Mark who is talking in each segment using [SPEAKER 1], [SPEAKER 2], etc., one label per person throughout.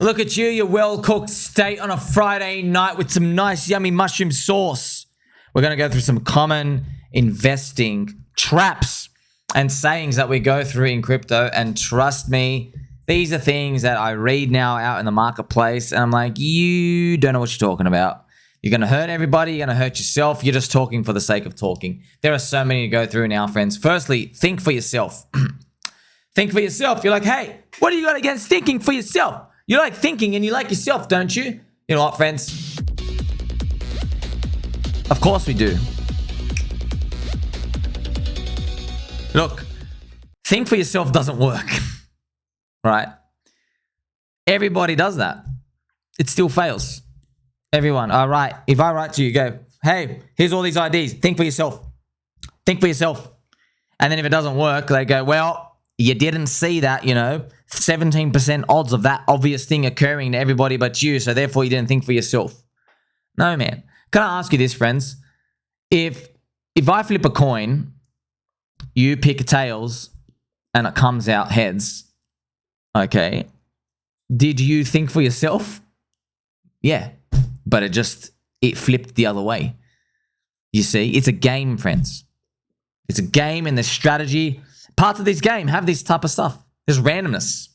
[SPEAKER 1] Look at you, your well-cooked steak on a Friday night with some nice yummy mushroom sauce. We're going to go through some common investing traps and sayings that we go through in crypto. And trust me, these are things that I read now out in the marketplace. And I'm like, you don't know what you're talking about. You're going to hurt everybody. You're going to hurt yourself. You're just talking for the sake of talking. There are so many to go through now, friends. Firstly, think for yourself. Think for yourself. You're like, hey, what do you got against thinking for yourself? You like thinking and you like yourself, don't you? You know what, friends? Of course we do. Look, think for yourself doesn't work, right? Everybody does that. It still fails. Everyone, all right. If I write to you, go, hey, here's all these IDs. Think for yourself. Think for yourself. And then if it doesn't work, they go, well, you didn't see that, 17% odds of that obvious thing occurring to everybody but you, so therefore you didn't think for yourself. No, man. Can I ask you this, friends? If I flip a coin, you pick tails, and it comes out heads, okay, did you think for yourself? Yeah, but it flipped the other way. You see, it's a game, friends. It's a game, and there's strategy. Parts of this game have this type of stuff. There's randomness.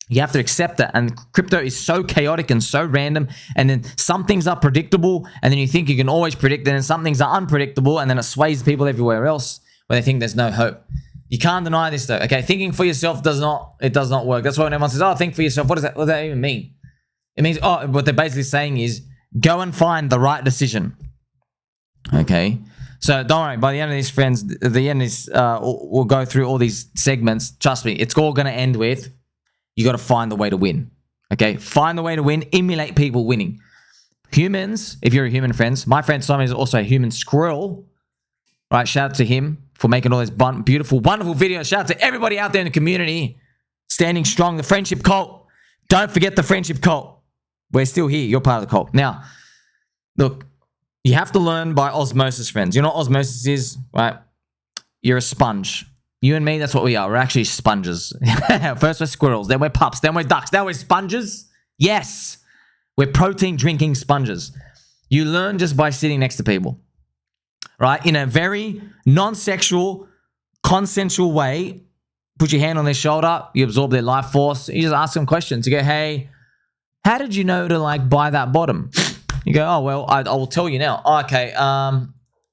[SPEAKER 1] You have to accept that. And crypto is so chaotic and so random. And then some things are predictable. And then you think you can always predict it. And some things are unpredictable. And then it sways people everywhere else where they think there's no hope. You can't deny this though. Okay, thinking for yourself does not work. That's why when everyone says, oh, think for yourself. What does that even mean? It means, what they're basically saying is go and find the right decision. Okay. So don't worry, by the end of this, friends, we'll go through all these segments. Trust me, it's all going to end with, you got to find the way to win. Okay? Find the way to win, emulate people winning. Humans, if you're a human, friends, my friend Simon is also a human squirrel. Right? Shout out to him for making all these beautiful, wonderful videos. Shout out to everybody out there in the community, standing strong, the friendship cult. Don't forget the friendship cult. We're still here. You're part of the cult. Now, look, you have to learn by osmosis, friends. You know what osmosis is, right? You're a sponge. You and me, that's what we are. We're actually sponges. First we're squirrels, then we're pups, then we're ducks, now we're sponges. Yes, we're protein drinking sponges. You learn just by sitting next to people, right? In a very non-sexual, consensual way. Put your hand on their shoulder. You absorb their life force. You just ask them questions. You go, hey, how did you know to buy that bottom? You go, oh, well, I will tell you now. Oh, okay,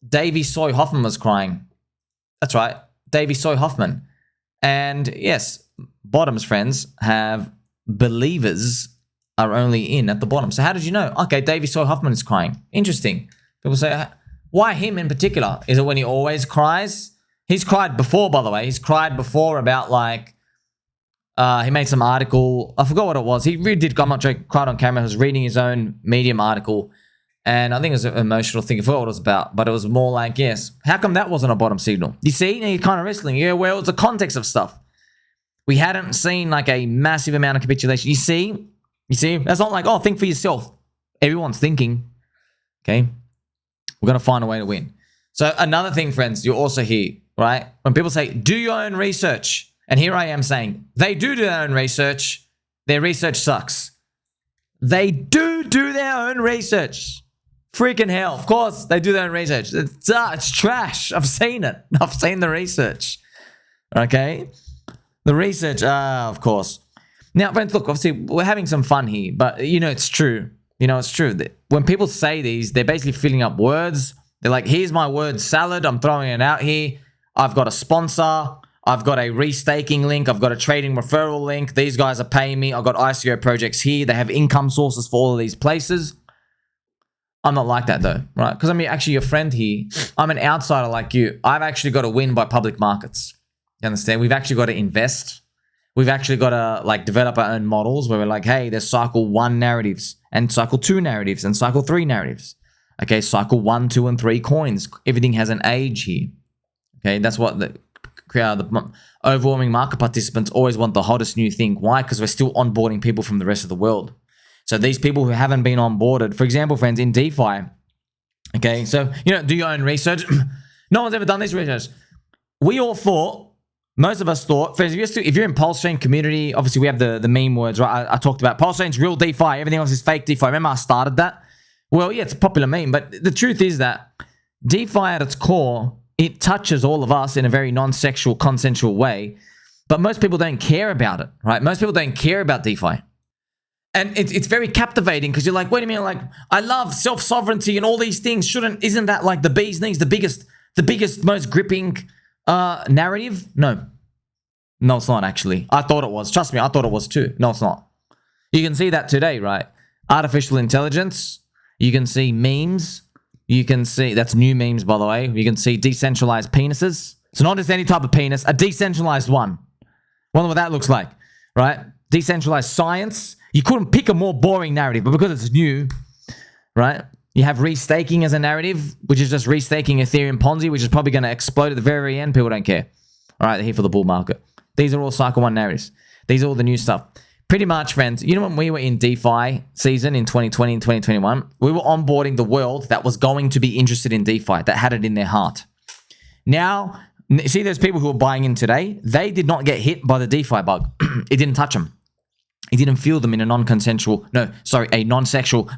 [SPEAKER 1] Davey Soy Hoffman was crying. That's right, Davey Soy Hoffman. And yes, bottoms, friends, have believers are only in at the bottom. So how did you know? Okay, Davey Soy Hoffman is crying. Interesting. People say, why him in particular? Is it when he always cries? He's cried before, by the way. He's cried before about he made some article. I forgot what it was. He really did. I'm not joking. Cried on camera. He was reading his own Medium article. And I think it was an emotional thing. I forgot what it was about. But it was more like, yes, how come that wasn't a bottom signal? You see? Now you're kind of wrestling. Yeah, well, it's the context of stuff. We hadn't seen a massive amount of capitulation. You see? That's not oh, think for yourself. Everyone's thinking. Okay? We're going to find a way to win. So another thing, friends, you're also here, right? When people say, do your own research. And here I am saying, they do their own research. Their research sucks. They do their own research. Freaking hell. Of course, they do their own research. It's trash. I've seen it. I've seen the research. Okay? The research, of course. Now, friends, look, obviously, we're having some fun here. But, it's true. It's true. When people say these, they're basically filling up words. They're like, here's my word salad. I'm throwing it out here. I've got a sponsor. I've got a restaking link. I've got a trading referral link. These guys are paying me. I've got ICO projects here. They have income sources for all of these places. I'm not like that though, right? Because I'm actually your friend here. I'm an outsider like you. I've actually got to win by public markets. You understand? We've actually got to invest. We've actually got to develop our own models where we're like, hey, there's cycle 1 narratives and cycle 2 narratives and cycle 3 narratives. Okay, cycle 1, 2, and 3 coins. Everything has an age here. Okay, that's what the overwhelming market participants always want, the hottest new thing. Why? Because we're still onboarding people from the rest of the world. So these people who haven't been onboarded, for example, friends, in DeFi, okay, so, do your own research. No one's ever done this research. We all thought
[SPEAKER 2] Most of us thought, if you're in Pulse Chain community, obviously we have the meme words, right? I talked about Pulse Chain's real DeFi, everything else is fake DeFi. Remember I started that? Well, yeah, it's a popular meme, but the truth is that DeFi at its core, it touches all of us in a very non-sexual, consensual way, but most people don't care about it, right? Most people don't care about DeFi. And it's very captivating because you're like, wait a minute, like, I love self-sovereignty and all these things. Isn't that like the bee's knees, the biggest, most gripping narrative? No, it's not actually. I thought it was. Trust me, I thought it was too. No, it's not. You can see that today, right? Artificial intelligence. You can see memes. You can see, that's new memes, by the way. You can see decentralized penises. So not just any type of penis, a decentralized one. Wonder what that looks like, right? Decentralized science. You couldn't pick a more boring narrative, but because it's new, right? You have restaking as a narrative, which is just restaking Ethereum Ponzi, which is probably going to explode at the very end. People don't care. All right, they're here for the bull market. These are all cycle one narratives. These are all the new stuff. Pretty much, friends, you know when we were in DeFi season in 2020 and 2021, we were onboarding the world that was going to be interested in DeFi, that had it in their heart. Now, see those people who are buying in today? They did not get hit by the DeFi bug. It didn't touch them. It didn't feel them in a a non-sexual,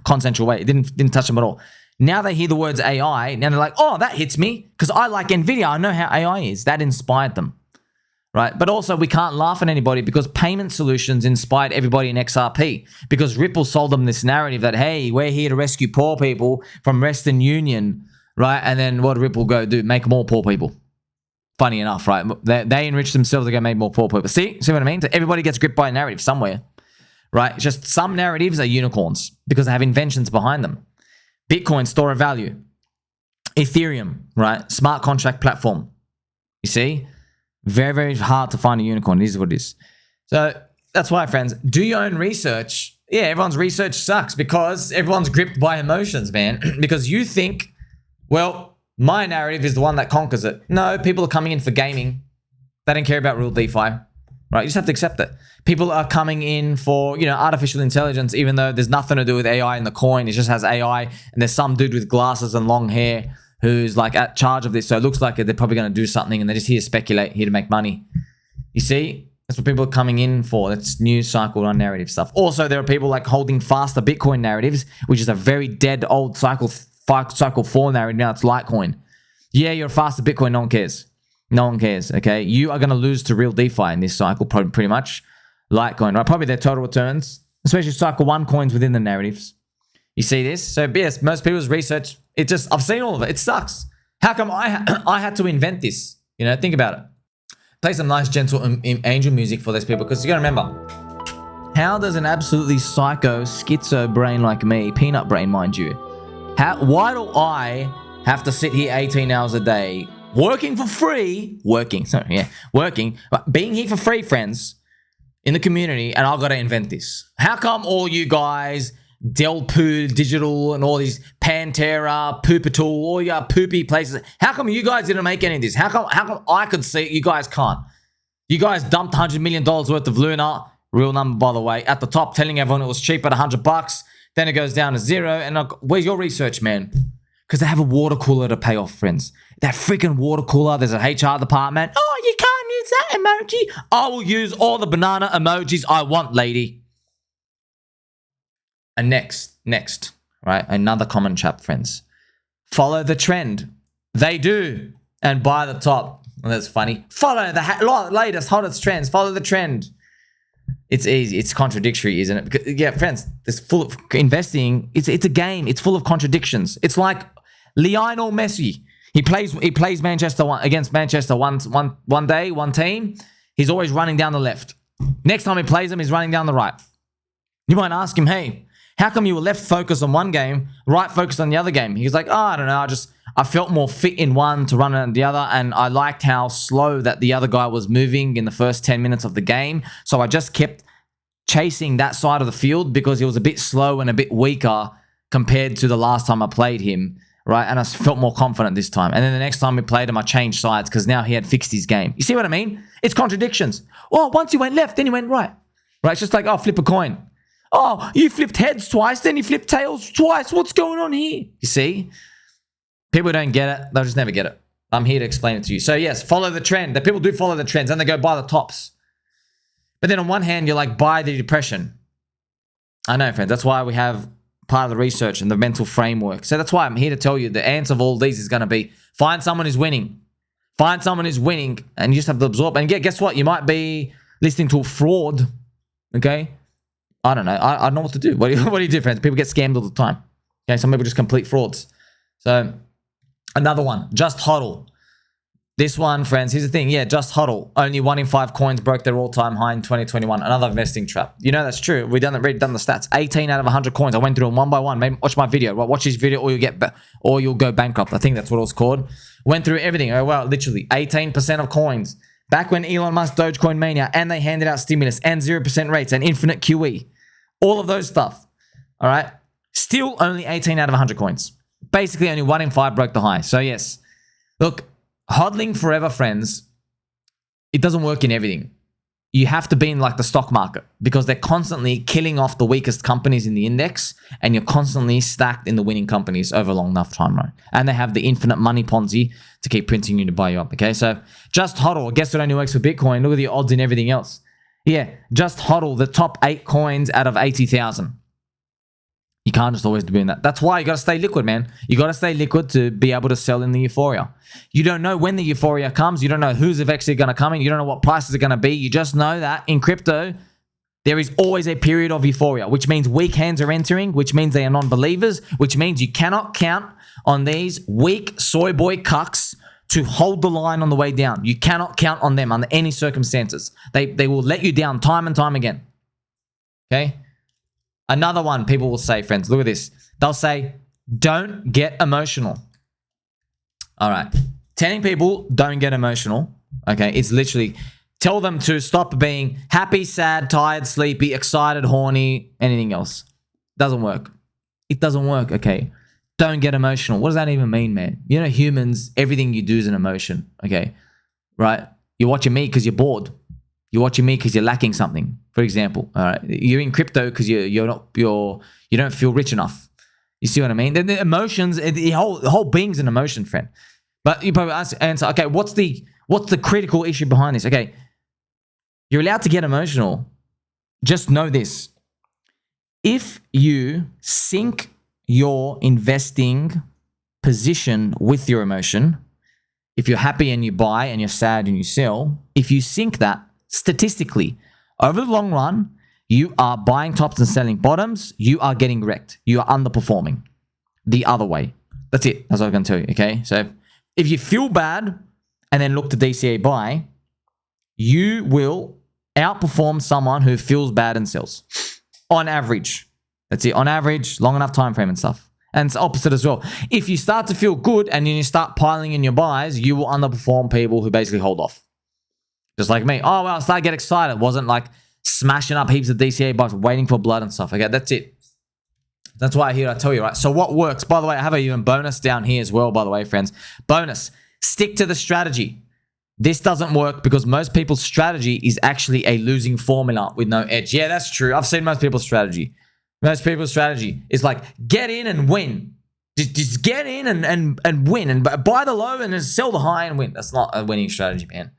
[SPEAKER 2] consensual way. It didn't touch them at all. Now they hear the words AI. Now they're like, oh, that hits me because I like NVIDIA. I know how AI is. That inspired them, right? But also we can't laugh at anybody because payment solutions inspired everybody in XRP because Ripple sold them this narrative that, hey, we're here to rescue poor people from Western Union, right? And then what did Ripple go do? Make more poor people. Funny enough, right? They enrich themselves to go make more poor people. See what I mean? So everybody gets gripped by a narrative somewhere. Right? Just some narratives are unicorns because they have inventions behind them. Bitcoin, store of value. Ethereum, right? Smart contract platform. You see? Very, very hard to find a unicorn. This is what it is. So that's why, friends, do your own research. Yeah, everyone's research sucks because everyone's gripped by emotions, man. Because you think, well, my narrative is the one that conquers it. No, people are coming in for gaming. They don't care about real DeFi. Right, you just have to accept it. People are coming in for, artificial intelligence, even though there's nothing to do with AI in the coin. It just has AI, and there's some dude with glasses and long hair who's like at charge of this. So it looks like they're probably going to do something, and they're just here to speculate, here to make money. You see, that's what people are coming in for. That's new cycle on narrative stuff. Also, there are people like holding faster Bitcoin narratives, which is a very dead old cycle 4 narrative. Now it's Litecoin. Yeah, you're a faster Bitcoin. No one cares. No one cares, okay? You are going to lose to real DeFi in this cycle, pretty much. Litecoin, right? Probably their total returns, especially cycle 1 coins within the narratives. You see this? So, yes, most people's research, I've seen all of it. It sucks. How come I had to invent this? Think about it. Play some nice, gentle angel music for those people because you got to remember, how does an absolutely psycho, schizo brain like me, peanut brain, mind you, why do I have to sit here 18 hours a day working for free, being here for free, friends, in the community, and I've got to invent this? How come all you guys, Delpoo Digital and all these Pantera, Poopatul, all your poopy places, how come you guys didn't make any of this? How come I could see it, you guys can't? You guys dumped $100 million worth of Luna, real number by the way, at the top, telling everyone it was cheap at $100, then it goes down to zero, and where's your research, man? Because they have a water cooler to pay off, friends. That freaking water cooler, there's an HR department. Oh, you can't use that emoji. I will use all the banana emojis I want, lady. And next, right? Another common trap, friends. Follow the trend. They do. And buy the top. Well, that's funny. Follow the latest, hottest trends. Follow the trend. It's easy. It's contradictory, isn't it? Because, yeah, friends, it's full of investing. It's a game. It's full of contradictions. It's like Lionel Messi. He plays Manchester against Manchester one day, one team. He's always running down the left. Next time he plays them, he's running down the right. You might ask him, hey, how come you were left focused on one game, right focused on the other game? He's like, oh, I don't know. I felt more fit in one to run on the other, and I liked how slow that the other guy was moving in the first 10 minutes of the game. So I just kept chasing that side of the field because he was a bit slow and a bit weaker compared to the last time I played him, right? And I felt more confident this time. And then the next time we played him, I changed sides because now he had fixed his game. You see what I mean? It's contradictions. Oh, once you went left, then you went right. Right? It's just like, oh, flip a coin. Oh, you flipped heads twice, then you flipped tails twice. What's going on here? You see? People don't get it. They'll just never get it. I'm here to explain it to you. So yes, follow the trend. The people do follow the trends and they go buy the tops. But then on one hand, you're like, buy the depression. I know, friends. That's why we have part of the research and the mental framework. So that's why I'm here to tell you the answer of all these is going to be find someone who's winning. Find someone who's winning and you just have to absorb. And guess what? You might be listening to a fraud. Okay? I don't know. I don't know what to do. What do you do, friends? People get scammed all the time. Okay? Some people just complete frauds. So another one, Just HODL. This one, friends, here's the thing. Yeah, Just HODL. Only 1 in 5 coins broke their all-time high in 2021. Another investing trap. You know that's true. We've done the stats. 18 out of 100 coins. I went through them one by one. Maybe watch my video. Watch this video or you'll go bankrupt. I think that's what it was called. Went through everything. Oh, well, literally 18% of coins. Back when Elon Musk Dogecoin mania and they handed out stimulus and 0% rates and infinite QE. All of those stuff. All right. Still only 18 out of 100 coins. Basically only 1 in 5 broke the high. So yes. Look, hodling forever, friends, it doesn't work in everything. You have to be in like the stock market because they're constantly killing off the weakest companies in the index and you're constantly stacked in the winning companies over a long enough time, right? And they have the infinite money Ponzi to keep printing you to buy you up, okay? So Just HODL, guess what only works for Bitcoin? Look at the odds and everything else. Yeah, Just HODL, the top 8 coins out of 80,000. You can't just always be doing that. That's why you got to stay liquid, man. You got to stay liquid to be able to sell in the euphoria. You don't know when the euphoria comes. You don't know who's eventually going to come in. You don't know what prices are going to be. You just know that in crypto, there is always a period of euphoria, which means weak hands are entering, which means they are non-believers, which means you cannot count on these weak soy boy cucks to hold the line on the way down. You cannot count on them under any circumstances. They will let you down time and time again. Okay? Another one people will say, friends, look at this. They'll say, don't get emotional. All right. Telling people don't get emotional, okay, it's literally tell them to stop being happy, sad, tired, sleepy, excited, horny, anything else. Doesn't work. It doesn't work, okay? Don't get emotional. What does that even mean, man? You know, humans, everything you do is an emotion, okay? Right? You're watching me because you're bored. You're watching me because you're lacking something. For example, all right, you're in crypto because you don't feel rich enough. You see what I mean? The emotions, the whole being's an emotion, friend. But you probably answer, okay, what's the critical issue behind this? Okay, you're allowed to get emotional. Just know this: if you sync your investing position with your emotion, if you're happy and you buy and you're sad and you sell, if you sync that. Statistically, over the long run, you are buying tops and selling bottoms. You are getting wrecked. You are underperforming the other way. That's it. That's what I can tell you, okay? So if you feel bad and then look to DCA buy, you will outperform someone who feels bad and sells. On average. That's it. On average, long enough time frame and stuff. And it's opposite as well. If you start to feel good and then you start piling in your buys, you will underperform people who basically hold off. Just like me. Oh, well, I started to get excited. Wasn't like smashing up heaps of DCA buys, waiting for blood and stuff. Okay, that's it. That's why I tell you, right? So what works? By the way, I have an even bonus down here as well, by the way, friends. Bonus. Stick to the strategy. This doesn't work because most people's strategy is actually a losing formula with no edge. Yeah, that's true. I've seen most people's strategy. Most people's strategy is like, get in and win. Just get in and win. And buy the low and then sell the high and win. That's not a winning strategy, man.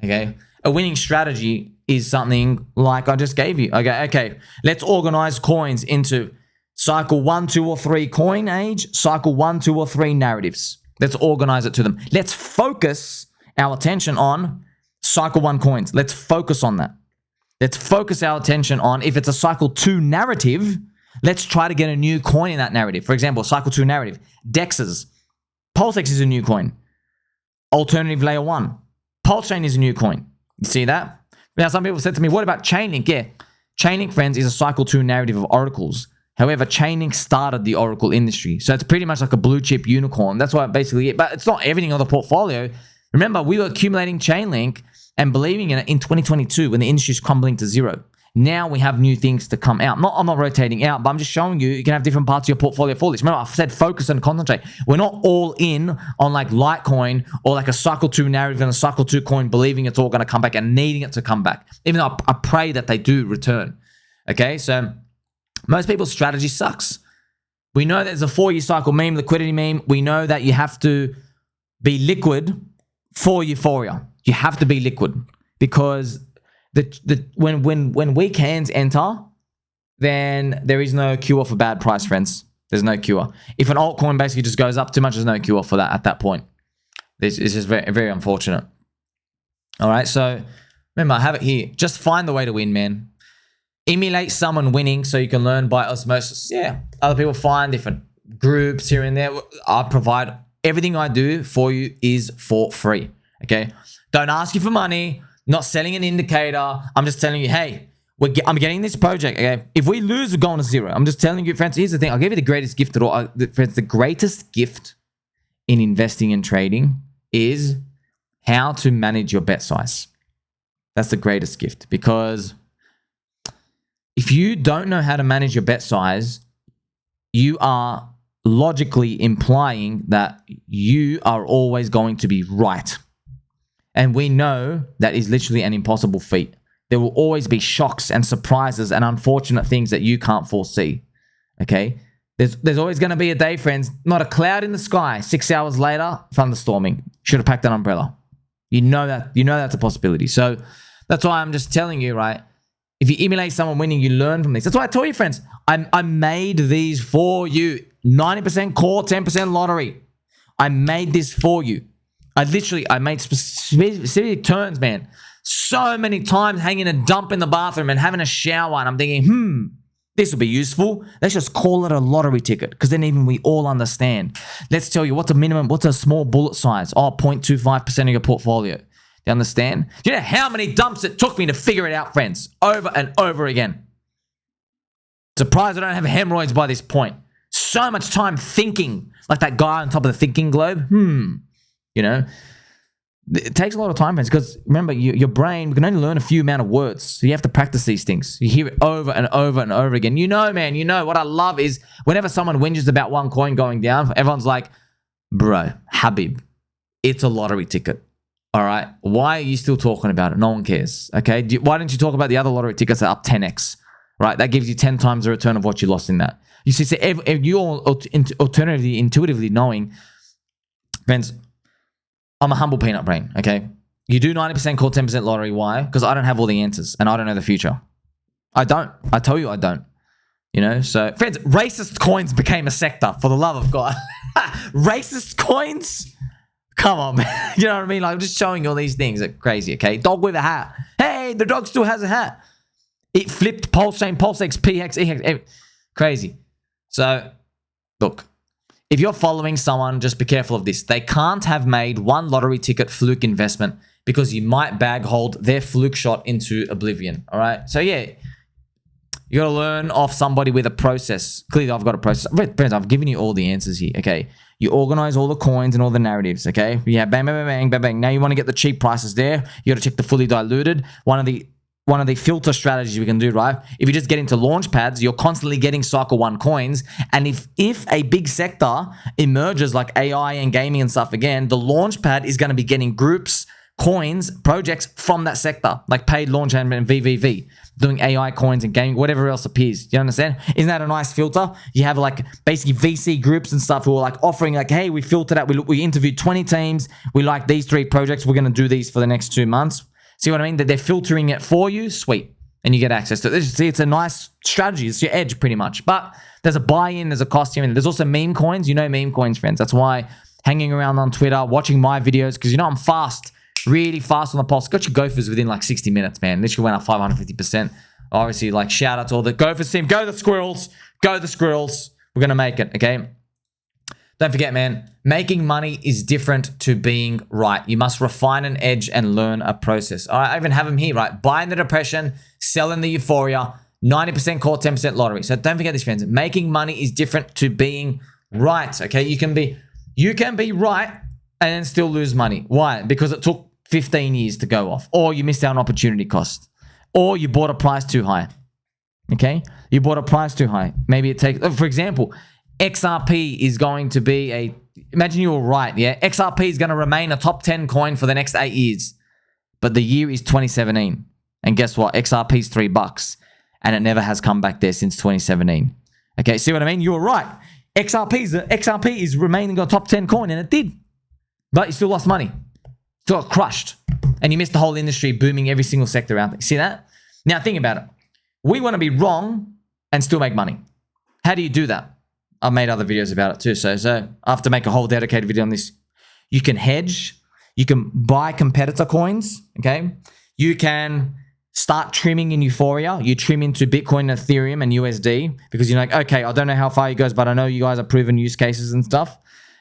[SPEAKER 2] Okay? A winning strategy is something like I just gave you. Okay, let's organize coins into cycle 1, 2, or 3 coin age, cycle 1, 2, or 3 narratives. Let's organize it to them. Let's focus our attention on cycle 1 coins. Let's focus on that. Let's focus our attention on, if it's a cycle 2 narrative, let's try to get a new coin in that narrative. For example, cycle 2 narrative, DEXs. PulseX is a new coin. Alternative layer 1. PulseChain is a new coin. You see that? Now, some people said to me, what about Chainlink? Yeah, Chainlink, friends, is a cycle 2 narrative of oracles. However, Chainlink started the oracle industry. So it's pretty much like a blue chip unicorn. That's why basically it, but it's not everything on the portfolio. Remember, we were accumulating Chainlink and believing in it in 2022 when the industry is crumbling to zero. Now we have new things to come out. I'm not rotating out, but I'm just showing you can have different parts of your portfolio for this. Remember, I've said focus and concentrate. We're not all in on like Litecoin or like a cycle 2 narrative and a cycle 2 coin believing it's all going to come back and needing it to come back. Even though I pray that they do return. Okay, so most people's strategy sucks. We know there's a 4-year cycle meme, liquidity meme. We know that you have to be liquid for euphoria. You have to be liquid because when weak hands enter, then there is no cure for bad price, friends. There's no cure. If an altcoin basically just goes up too much, there's no cure for that at that point. This is just very, very unfortunate. All right, so remember, I have it here. Just find the way to win, man. Emulate someone winning so you can learn by osmosis. Yeah, other people find different groups here and there. I provide everything I do for you is for free, okay? Don't ask you for money, not selling an indicator. I'm just telling you, hey, I'm getting this project, okay? If we lose, we're going to zero. I'm just telling you, friends, here's the thing. I'll give you the greatest gift at all. Friends, the greatest gift in investing and trading is how to manage your bet size. That's the greatest gift because if you don't know how to manage your bet size, you are logically implying that you are always going to be right. And we know that is literally an impossible feat. There will always be shocks and surprises and unfortunate things that you can't foresee. Okay? There's always going to be a day, friends, not a cloud in the sky. 6 hours later, thunderstorming. Should have packed an umbrella. You know that's a possibility. So that's why I'm just telling you, right? If you emulate someone winning, you learn from this. That's why I tell you, friends, I made these for you. 90% core, 10% lottery. I made this for you. I made specific turns, man. So many times hanging a dump in the bathroom and having a shower, and I'm thinking, this will be useful. Let's just call it a lottery ticket, because then even we all understand. Let's tell you what's a small bullet size? 0.25% of your portfolio. Do you understand? Do you know how many dumps it took me to figure it out, friends? Over and over again. Surprised I don't have hemorrhoids by this point. So much time thinking, like that guy on top of the thinking globe. You know, it takes a lot of time, friends, because remember, your brain can only learn a few amount of words. So you have to practice these things. You hear it over and over and over again. You know, man, what I love is whenever someone whinges about one coin going down, everyone's like, bro, Habib, it's a lottery ticket. All right. Why are you still talking about it? No one cares. Okay. Why don't you talk about the other lottery tickets that are up 10x? Right. That gives you 10 times the return of what you lost in that. You see, so if you all alternatively, intuitively knowing, friends, I'm a humble peanut brain, okay? You do 90% call 10% lottery. Why? Because I don't have all the answers and I don't know the future. I don't. I tell you I don't. You know? So, friends, racist coins became a sector, for the love of God. Racist coins? Come on, man. You know what I mean? Like, I'm just showing you all these things that are crazy, okay? Dog with a hat. Hey, the dog still has a hat. It flipped Pulse Chain, Pulse X, PX, EX. Crazy. So, look. If you're following someone, just be careful of this. They can't have made one lottery ticket fluke investment because you might bag hold their fluke shot into oblivion. All right. So yeah, you got to learn off somebody with a process. Clearly, I've got a process. Friends, I've given you all the answers here. Okay. You organize all the coins and all the narratives. Okay. Yeah. Bang, bang, bang, bang, bang, bang. Now you want to get the cheap prices there. You got to check the fully diluted. One of the filter strategies we can do, right? If you just get into launch pads, you're constantly getting cycle 1 coins. And if a big sector emerges like AI and gaming and stuff again, the launch pad is going to be getting groups, coins, projects from that sector, like paid launch and VVV, doing AI coins and gaming, whatever else appears. Do you understand? Isn't that a nice filter? You have like basically VC groups and stuff who are like offering like, hey, we filtered out, we interviewed 20 teams. We like these 3 projects. We're going to do these for the next 2 months. See what I mean? That they're filtering it for you, sweet. And you get access to it. See, it's a nice strategy. It's your edge pretty much. But there's a buy-in, there's a cost here. And there's also meme coins. You know meme coins, friends. That's why hanging around on Twitter, watching my videos, because you know I'm fast, really fast on the pulse. Got your Gophers within like 60 minutes, man. Literally went up 550%. Obviously, like shout out to all the Gophers team. Go the Squirrels. Go the Squirrels. We're going to make it, okay? Don't forget, man, making money is different to being right. You must refine an edge and learn a process. All right, I even have them here, right? Buy in the depression, sell in the euphoria, 90% call, 10% lottery. So don't forget this, friends. Making money is different to being right, okay? You can be right and then still lose money. Why? Because it took 15 years to go off, or you missed out on opportunity cost, or you bought a price too high, okay? You bought a price too high. Maybe it takes, for example, XRP is going to be imagine you were right, yeah? XRP is going to remain a top 10 coin for the next 8 years. But the year is 2017. And guess what? XRP is $3. And it never has come back there since 2017. Okay, see what I mean? You were right. XRP is remaining a top 10 coin, and it did. but you still lost money. Still got crushed. And you missed the whole industry booming every single sector out there. See that? Now think about it. We want to be wrong and still make money. How do you do that? I've made other videos about it too. So I have to make a whole dedicated video on this. You can hedge. You can buy competitor coins. Okay. You can start trimming in Euphoria. You trim into Bitcoin, Ethereum, and USD because you're like, okay, I don't know how far you goes, but I know you guys are proven use cases and stuff.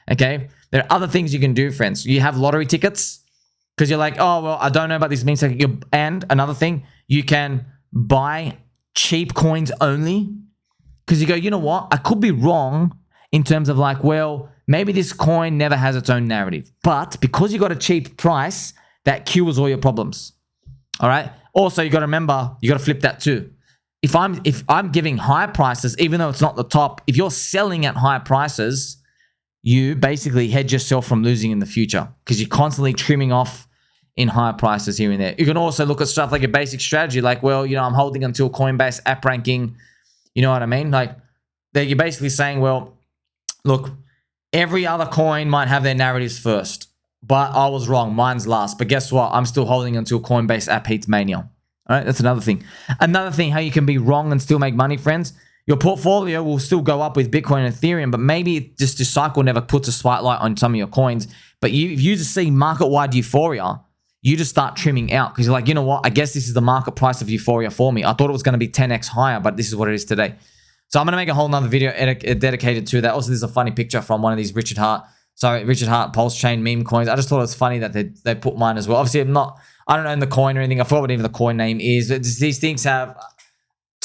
[SPEAKER 2] Okay. There are other things you can do, friends. You have lottery tickets because you're like, oh, well, I don't know about this means. And another thing, you can buy cheap coins only because you go, you know what? I could be wrong in terms of like, well, maybe this coin never has its own narrative. But because you got a cheap price, that cures all your problems. All right. Also, you got to remember, you got to flip that too. If I'm giving high prices, even though it's not the top, if you're selling at high prices, you basically hedge yourself from losing in the future because you're constantly trimming off in higher prices here and there. You can also look at stuff like a basic strategy, like, well, you know, I'm holding until Coinbase app ranking. You know what I mean? Like, you're basically saying, well, look, every other coin might have their narratives first, but I was wrong. Mine's last. But guess what? I'm still holding until Coinbase app heats mania. All right, that's another thing. Another thing, how you can be wrong and still make money, friends. Your portfolio will still go up with Bitcoin and Ethereum, but maybe just the cycle never puts a spotlight on some of your coins. But if you just see market-wide euphoria, you just start trimming out because you're like, you know what? I guess this is the market price of euphoria for me. I thought it was going to be 10x higher, but this is what it is today. So I'm going to make a whole nother video dedicated to that. Also, there's a funny picture from one of these Richard Hart Pulse Chain meme coins. I just thought it was funny that they put mine as well. Obviously, I don't own the coin or anything. I forgot what even the coin name is. These things have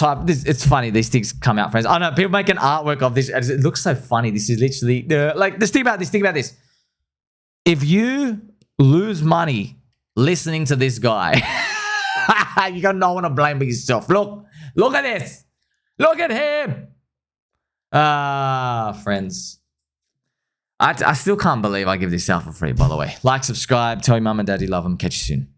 [SPEAKER 2] it's funny. These things come out, friends. I know people make an artwork of this. It looks so funny. This is literally like, just think about this. Think about this. If you lose money listening to this guy, you got no one to blame but yourself. Look at this. Look at him. Friends. I still can't believe I give this out for free, by the way. Like, subscribe, tell your mum and dad you love them. Catch you soon.